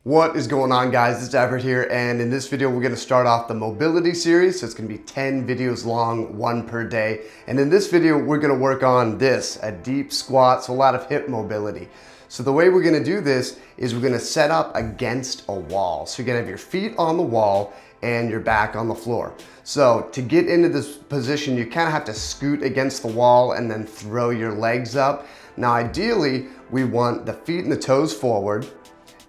What is going on, guys? It's Everett here, and in this video we're going to start off the mobility series. So it's going to be 10 videos long, one per day. And in this video we're going to work on this, a deep squat, so a lot of hip mobility. So the way we're going to do this is we're going to set up against a wall. So you're going to have your feet on the wall and your back on the floor. So to get into this position, you kind of have to scoot against the wall and then throw your legs up. Now ideally we want the feet and the toes forward,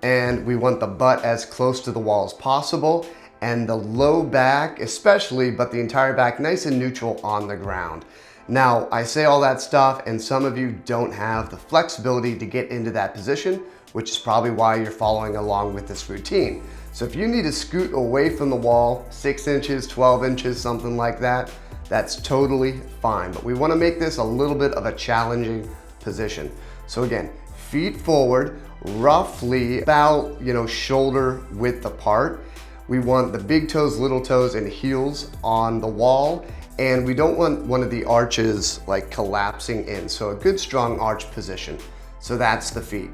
and we want the butt as close to the wall as possible, and the low back especially, but the entire back nice and neutral on the ground. Now, I say all that stuff and some of you don't have the flexibility to get into that position, which is probably why you're following along with this routine. So if you need to scoot away from the wall, 6 inches, 12 inches, something like that, that's totally fine. But we want to make this a little bit of a challenging position. So again, feet forward, roughly about, shoulder width apart. We want the big toes, little toes, and heels on the wall, and we don't want one of the arches like collapsing in. So a good strong arch position. So that's the feet.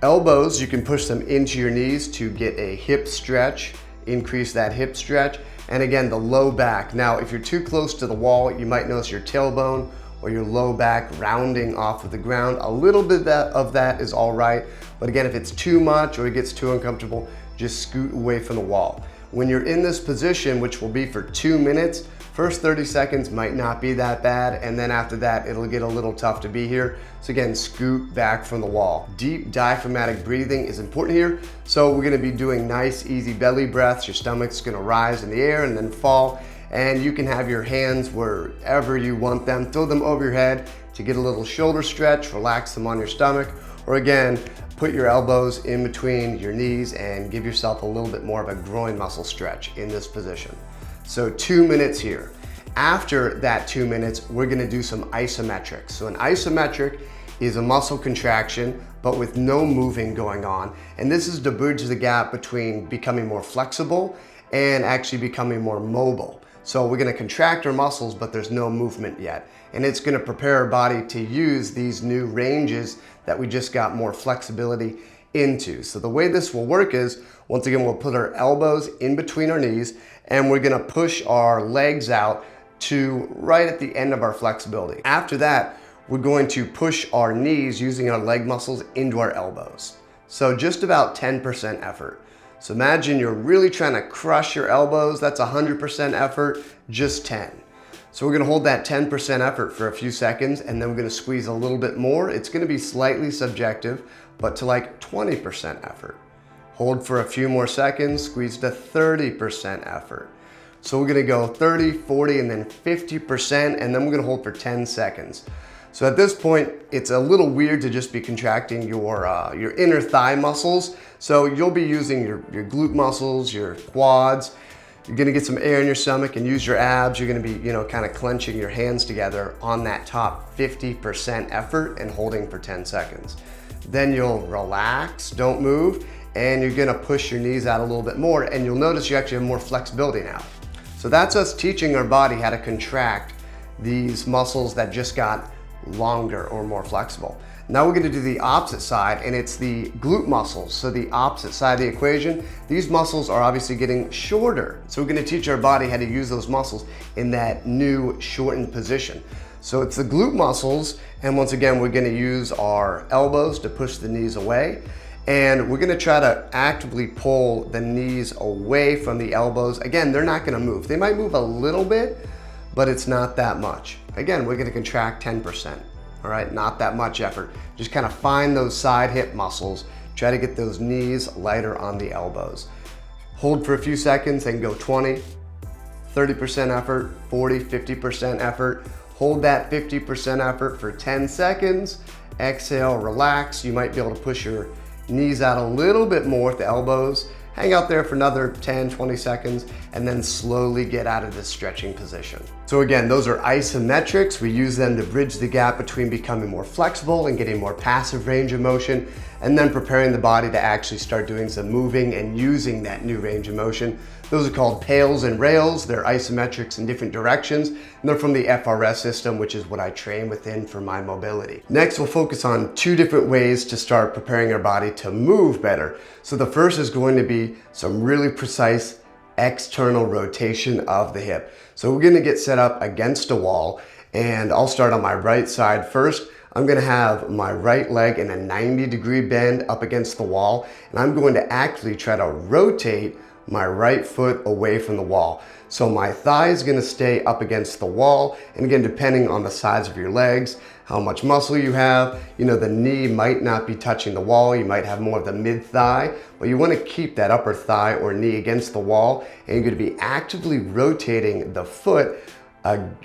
Elbows, you can push them into your knees to get a hip stretch, increase that hip stretch. And again, the low back. Now, if you're too close to the wall, you might notice your tailbone or your low back rounding off of the ground. A little bit of that is all right. But again, if it's too much or it gets too uncomfortable, just scoot away from the wall. When you're in this position, which will be for 2 minutes, first 30 seconds might not be that bad. And then after that, it'll get a little tough to be here. So again, scoot back from the wall. Deep diaphragmatic breathing is important here. So we're gonna be doing nice, easy belly breaths. Your stomach's gonna rise in the air and then fall. And you can have your hands wherever you want them. Throw them over your head to get a little shoulder stretch, relax them on your stomach. Or again, put your elbows in between your knees and give yourself a little bit more of a groin muscle stretch in this position. So 2 minutes here. After that 2 minutes, we're gonna do some isometrics. So an isometric is a muscle contraction, but with no moving going on. And this is to bridge the gap between becoming more flexible and actually becoming more mobile. So we're gonna contract our muscles, but there's no movement yet. And it's gonna prepare our body to use these new ranges that we just got more flexibility into. So the way this will work is, once again, we'll put our elbows in between our knees and we're gonna push our legs out to right at the end of our flexibility. After that, we're going to push our knees using our leg muscles into our elbows. So just about 10% effort. So imagine you're really trying to crush your elbows. That's 100% effort, just 10. So we're gonna hold that 10% effort for a few seconds, and then we're gonna squeeze a little bit more. It's gonna be slightly subjective, but to like 20% effort. Hold for a few more seconds, squeeze to 30% effort. So we're gonna go 30, 40, and then 50%, and then we're gonna hold for 10 seconds. So at this point, it's a little weird to just be contracting your inner thigh muscles. So you'll be using your glute muscles, your quads. You're gonna get some air in your stomach and use your abs. You're gonna be, kind of clenching your hands together on that top 50% effort and holding for 10 seconds. Then you'll relax, don't move, and you're gonna push your knees out a little bit more, and you'll notice you actually have more flexibility now. So that's us teaching our body how to contract these muscles that just got longer or more flexible. Now we're gonna do the opposite side, and it's the glute muscles. So the opposite side of the equation, these muscles are obviously getting shorter. So we're gonna teach our body how to use those muscles in that new shortened position. So it's the glute muscles, and once again, we're gonna use our elbows to push the knees away. And we're gonna try to actively pull the knees away from the elbows. Again, they're not gonna move. They might move a little bit, but it's not that much. Again, we're gonna contract 10%, all right? Not that much effort. Just kind of find those side hip muscles. Try to get those knees lighter on the elbows. Hold for a few seconds and go 20, 30% effort, 40, 50% effort. Hold that 50% effort for 10 seconds. Exhale, relax. You might be able to push your knees out a little bit more with the elbows. hang out there for another 10, 20 seconds, and then slowly get out of this stretching position. So again, those are isometrics. We use them to bridge the gap between becoming more flexible and getting more passive range of motion, and then preparing the body to actually start doing some moving and using that new range of motion. Those are called pails and rails. They're isometrics in different directions, and they're from the FRS system, which is what I train within for my mobility. Next, we'll focus on 2 different ways to start preparing our body to move better. So the first is going to be some really precise external rotation of the hip. So we're gonna get set up against a wall, and I'll start on my right side first. I'm gonna have my right leg in a 90-degree bend up against the wall, and I'm going to actually try to rotate my right foot away from the wall. So my thigh is gonna stay up against the wall, and again, depending on the size of your legs, how much muscle you have, the knee might not be touching the wall, you might have more of the mid-thigh, but you wanna keep that upper thigh or knee against the wall, and you're gonna be actively rotating the foot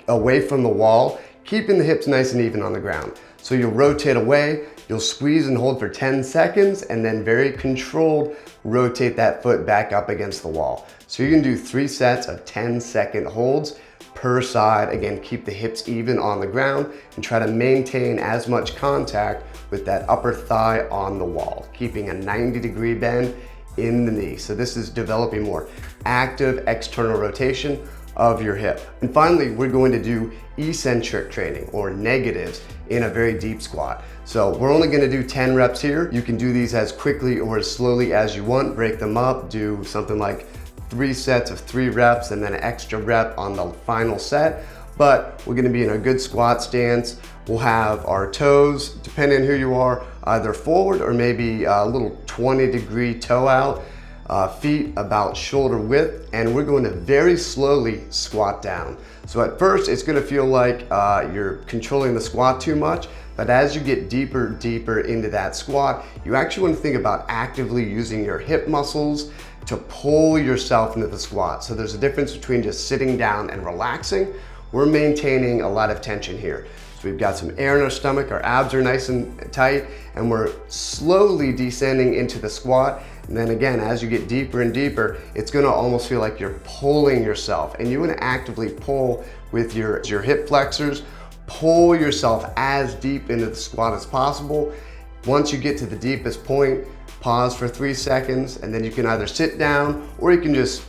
away from the wall, keeping the hips nice and even on the ground. So you'll rotate away, you'll squeeze and hold for 10 seconds, and then very controlled, rotate that foot back up against the wall. So you can do 3 sets of 10-second holds per side. Again, keep the hips even on the ground and try to maintain as much contact with that upper thigh on the wall, keeping a 90-degree bend in the knee. So this is developing more active external rotation of your hip. And finally, we're going to do eccentric training, or negatives, in a very deep squat. So we're only gonna do 10 reps here. You can do these as quickly or as slowly as you want. Break them up, do something like 3 sets of 3 reps and then an extra rep on the final set. But we're gonna be in a good squat stance. We'll have our toes, depending on who you are, either forward or maybe a little 20-degree toe out. Feet about shoulder width, and we're going to very slowly squat down. So at first it's going to feel like you're controlling the squat too much, but as you get deeper into that squat, you actually want to think about actively using your hip muscles to pull yourself into the squat. So there's a difference between just sitting down and relaxing. We're maintaining a lot of tension here. So we've got some air in our stomach, our abs are nice and tight, and we're slowly descending into the squat. And then again, as you get deeper and deeper, it's gonna almost feel like you're pulling yourself, and you wanna actively pull with your hip flexors, pull yourself as deep into the squat as possible. Once you get to the deepest point, pause for 3 seconds, and then you can either sit down or you can just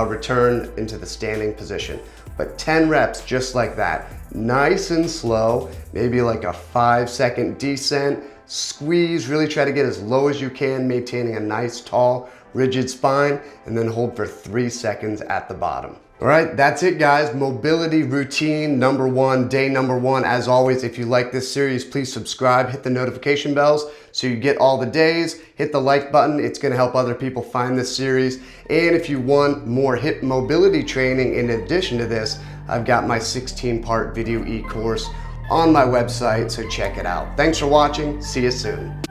return into the standing position. But 10 reps just like that, nice and slow, maybe like a 5-second descent. Squeeze, really try to get as low as you can, maintaining a nice, tall, rigid spine, and then hold for 3 seconds at the bottom. All right, that's it, guys. Mobility routine number 1, day number 1. As always, if you like this series, please subscribe, hit the notification bells so you get all the days. Hit the like button, it's gonna help other people find this series. And if you want more hip mobility training in addition to this, I've got my 16-part video e-course on my website, so check it out. Thanks for watching. See you soon.